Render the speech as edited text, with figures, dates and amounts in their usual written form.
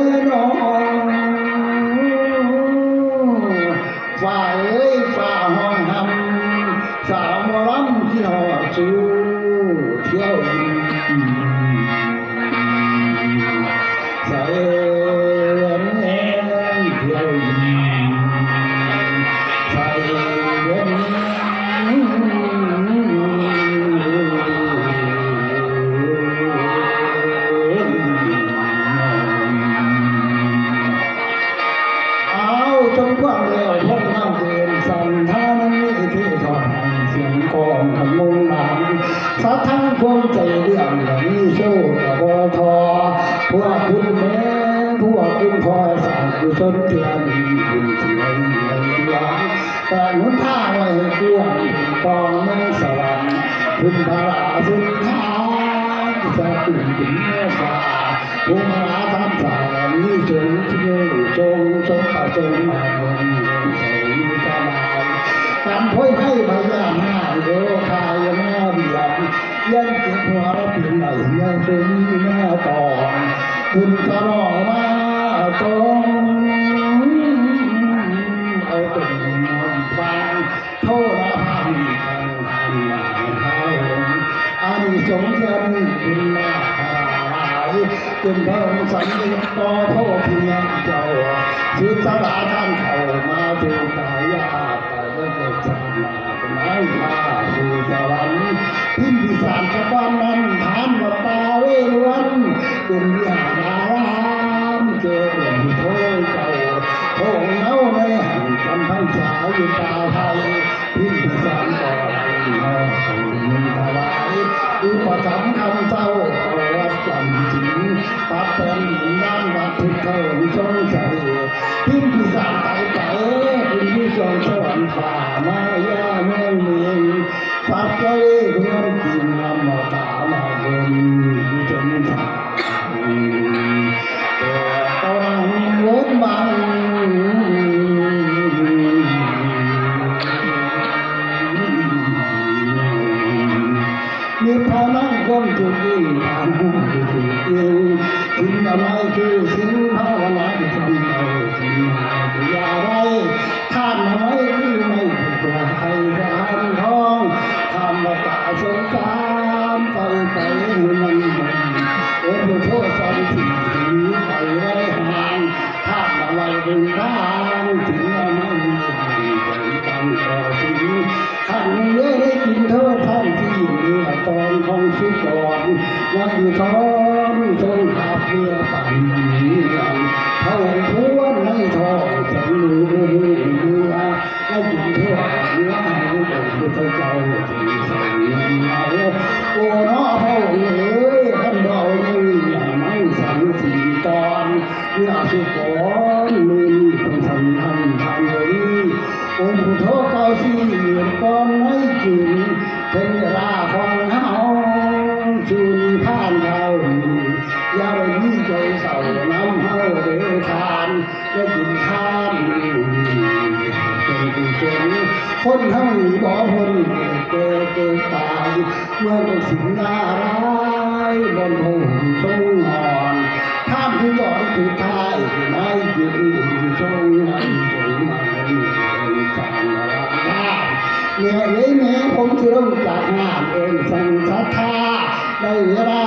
ยน้องฝ่าเอ้ยฝ่าห้องหำสาวหมอลำที่หอจูเที่ยวใส่เงินแอนเที่ยวใส่เงินจนกว้างแล้วพ้นน้ำเดินสั่นท่านั้นนี่ที่ทอดเสียงกองขมุงน้ำสัททั้งพวงใจเรื่องอย่างนี้โชคกับบทพวกคุณแม่พวกคุณพ่อสาวกุศลเทียนบุญที่ไม่หวังแต่หนุนท่าไว้กวงกองเมืองสวรรค์คุณพระสุนทรจะตื่นถึงเมื่อฟ้าผู้มาทำสาวนี้จงเที่ยวจงประจงมาเมืองใส่กาลายการพ้อยให้ใบยาหน้าโยคายแม่เบียดยันเก็บหัวเราเปลี่ยนไหนยังคงแม่ตองคุณก็รอมาตรงเอาตุ่มนอนฟังโทษละพันทางหลายเขาอันนี้สงเทียนคุณแม่จนพระองค์สันติต่อโทษเพียงเจ้าสุดสลาท่านเข้ามาถูกตายยากแต่เลิกจำมาเป็นไม้ข้าสู่สวรรค์พิมพิสารกับวันนั้นฐานวัดตาเวรวันเป็นวิหารารามเจริญโทษเจ้าพระองค์เน่าในหันจำพรรษาอยู่ตาไทยพิมพิสารก่อนน้องส่งถวายอุปถัมภ์คำเจ้าวัดจำจิ๋งปัดเป็นหญิงด้านวัดทุกเท่าทรงใจพิมพิสารไต่ไปเป็นผู้ทรงสวรรค์ฝ่ามายาเมืองเมืองปัดก็เลยเพื่อนกินลำมาตามาบนจนทางแต่ต้องรถบังมีพานั่งก้มจุดยิ่งผ่านหูจุดยิ่งสิ่งอะไรคือสิ่งภาวนาที่ทำเอาสิ่งหาที่ยาไรท่านทำไมคือไม่ถูกว่าใครจะทำท้องทำมาตาสงสารไปมันโอ้โหโทษสันติไปไว้ห่างท่านทำไมดึงทางถึงไม่มีการต่อสิ่งท่านเมื่อได้กินโทษท่านที่ตอนของสุกรวันท้องทรงขับเรือปั่นหนีกันเท่าทวนในท้องจะรู้เรือและกินทั่วเนื้อให้องค์พุทธเจ้าที่ทรงเราโอ้น้อพ่อเอ๋ยท่านเราอย่างไม่สังสีตอนเมื่อสุกรมือของท่านเลยองค์พุทธเจ้าที่ก่อนให้กินเป็นราของเฮาจูนีผ่านเขาอย่าได้มีใจเศร้าน้ำเฮาเดือดทานจะกินทานเป็นกุศลคนเฮาหนีบ่พ้นเกิดตายเมื่อเป็นสิ่งน่าร้ายบนหงทรงนอนท่ามที่ย้อนสุดท้ายไม่ยืนทรงนั้นจงมาเป็นจางรักท่าเนี่ยเลยแม่ผมจะต้องจากงานเองสังฆทาได้เวลา